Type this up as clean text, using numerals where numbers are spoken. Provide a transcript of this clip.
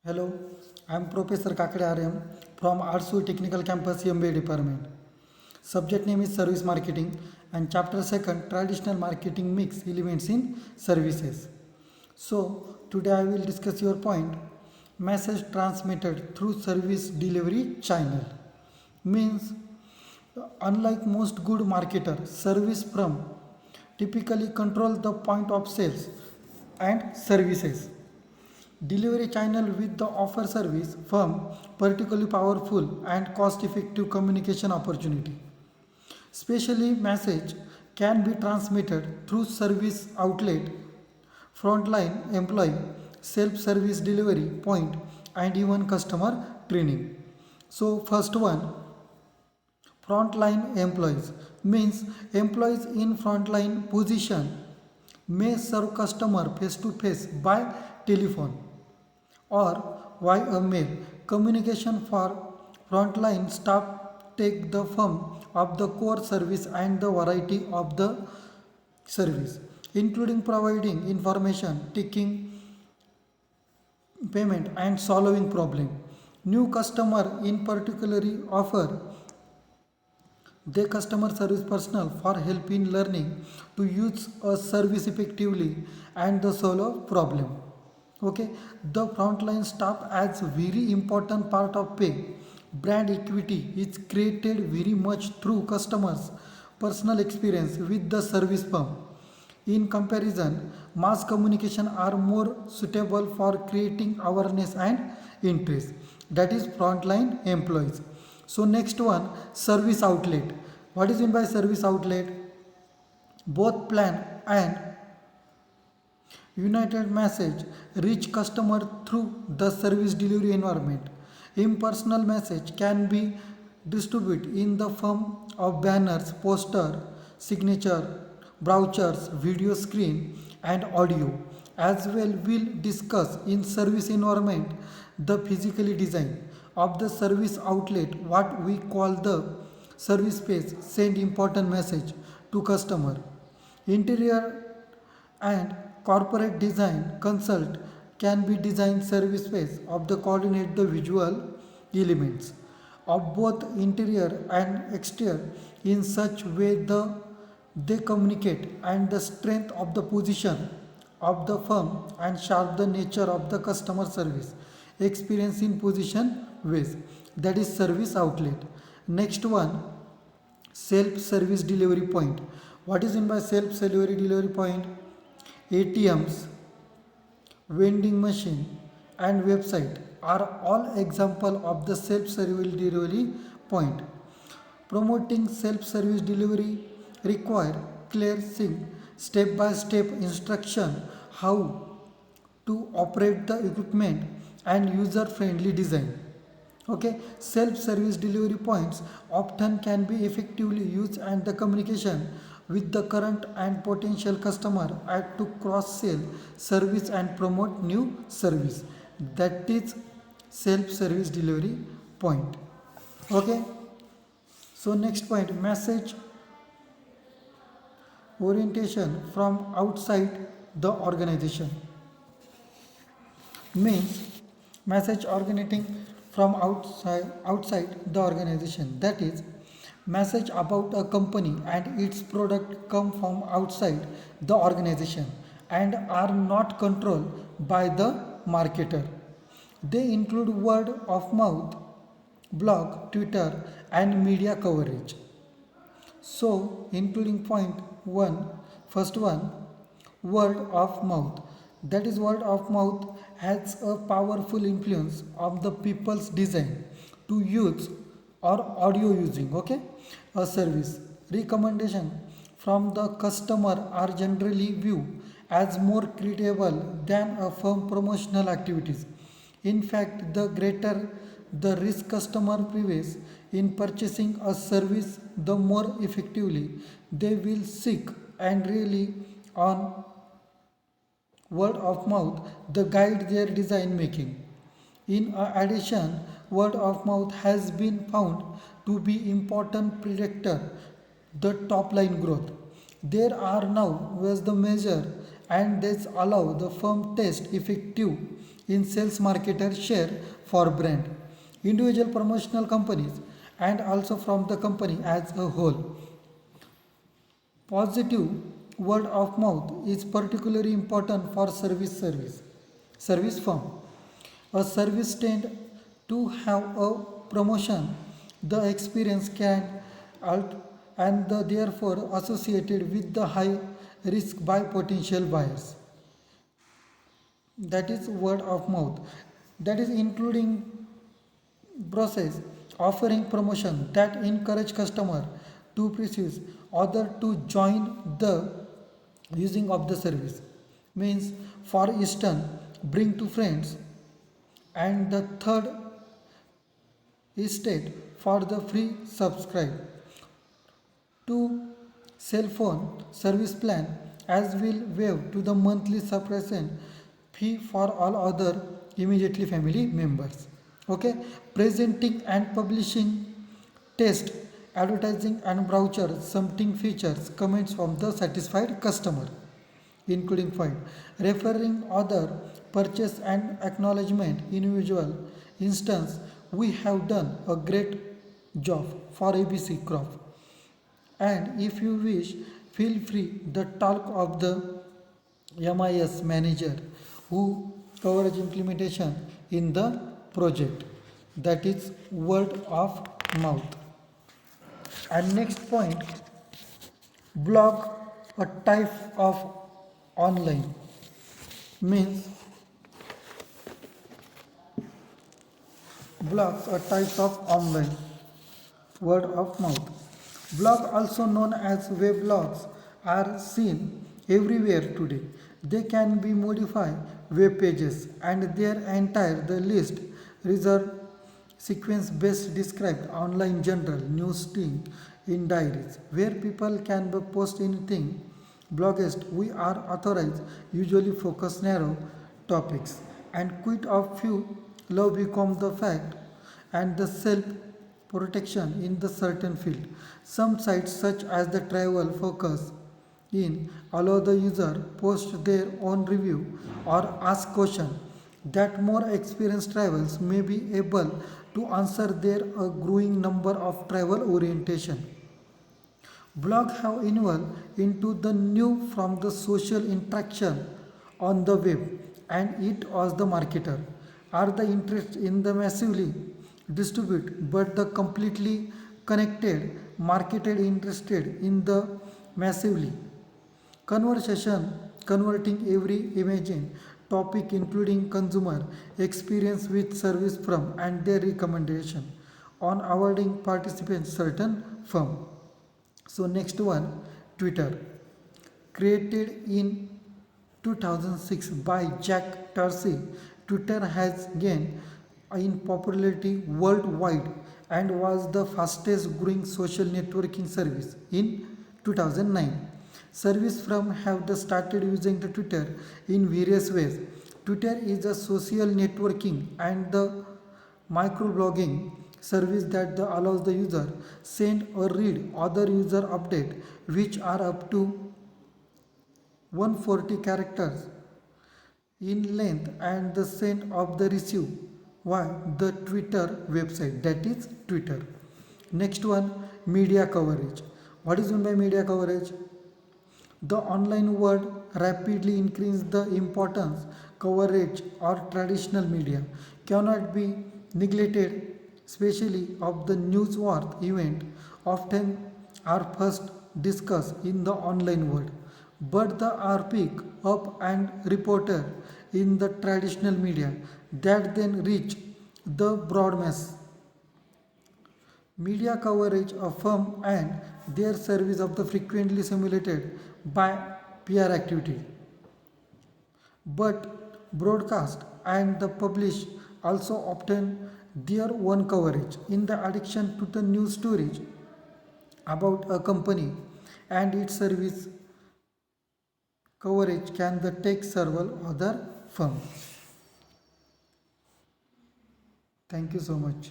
Hello, I am Professor Kakade RM from ARTSU Technical Campus MBA Department. Subject name is Service Marketing and Chapter 2 Traditional Marketing Mix Elements in Services. So, today I will discuss your point message transmitted through service delivery channel. Means, unlike most good marketer, service firm typically control the point of sales and services. Delivery channel with the offer service firm particularly powerful and cost effective communication opportunity. Especially message can be transmitted through service outlet, frontline employee, self-service delivery point and even customer training. So first one, frontline employees means employees in frontline position may serve customer face to face by telephone or via mail. Communication for frontline staff take the form of the core service and the variety of the service, including providing information, taking payment and solving problem. New customer in particularly offer the customer service personnel for help in learning to use a service effectively and the solve a problem. Okay, the frontline staff adds very important part of pay. Brand equity is created very much through customers personal experience with the service firm. In comparison, mass communication are more suitable for creating awareness and interest, that is frontline employees. So next one, service outlet. What is meant by service outlet? Both plan and United Message reach customer through the service delivery environment. Impersonal message can be distributed in the form of banners, poster, signature, brochures, video screen and audio. As well we'll discuss in service environment the physically design of the service outlet, what we call the service page send important message to customer. Interior and corporate design consult can be design service space of the coordinate the visual elements of both interior and exterior in such way they communicate and the strength of the position of the firm and sharp the nature of the customer service experience in position ways, that is service outlet. Next one, self service delivery point. What is meant by self service delivery point? ATMs, vending machine and website are all example of the self service delivery point. Promoting self service delivery require clear step by step instruction how to operate the equipment and user friendly design. Okay, self service delivery points often can be effectively used and the communication with the current and potential customer add to cross sell service and promote new service, that is self service delivery point. Okay, so next point, message orientation from outside the organization means message originating from outside the organization, that is message about a company and its product come from outside the organization and are not controlled by the marketer. They include word of mouth, blog, Twitter and media coverage. So, including point one, first one, word of mouth. That is, word of mouth has a powerful influence of the people's design to use or audio using. Okay, a service recommendation from the customer are generally viewed as more credible than a firm promotional activities. In fact, the greater the risk customer prevails in purchasing a service, the more effectively they will seek and rely on word of mouth the guide their design making. In addition, word of mouth has been found to be important predictor the top line growth. There are now ways the measure and this allow the firm test effective in sales marketer share for brand, individual promotional companies, and also from the company as a whole. Positive word of mouth is particularly important for service firm. A service tend to have a promotion. The experience can alt and therefore associated with the high risk by potential buyers. That is word of mouth. That is including process offering promotion that encourage customer to pursue other to join the using of the service, means for instance bring to friends, and the third is state for the free subscribe to cell phone service plan as will waive to the monthly subscription fee for all other immediately family members. Okay, presenting and publishing test advertising and brochure something features comments from the satisfied customer, including fine referring other purchase and acknowledgement individual instance. We have done a great job for ABC crop, and if you wish feel free the talk of the MIS manager who coverage implementation in the project. That is word of mouth. And next point, blog, a type of online, means blogs are types of online word of mouth. Blog, also known as weblogs, are seen everywhere today. They can be modified web pages and their entire the list reserved sequence best described online general news thing in diaries where people can post anything. Bloggers we are authorized usually focus narrow topics and quite a few love become the fact and the self protection in the certain field. Some sites such as the travel focus in allow the user post their own review or ask question that more experienced travelers may be able to answer their a growing number of travel orientation. Blog have evolved into the new from the social interaction on the web, and it was the marketer are the interest in the massively distribute but the completely connected marketed interested in the massively conversation converting every imagine topic including consumer experience with service from and their recommendation on awarding participants certain firm. So next one, Twitter, created in 2006 by Jack Dorsey. Twitter has gained in popularity worldwide and was the fastest growing social networking service in 2009. Service from have the started using the Twitter in various ways. Twitter is a social networking and the microblogging service that allows the user send or read other user update which are up to 140 characters in length and the send of the receive via the Twitter website, that is Twitter. Next one, media coverage. What is meant by media coverage? The online world rapidly increased the importance coverage or traditional media cannot be neglected, especially of the newsworthy event often are first discussed in the online world, but the are picked up and reported in the traditional media that then reach the broad mass. Media coverage of firm and their service of the frequently simulated by PR activity. But broadcast and the publish also obtain their own coverage in the addition to the news stories about a company and its service coverage can the take several other firms. Thank you so much.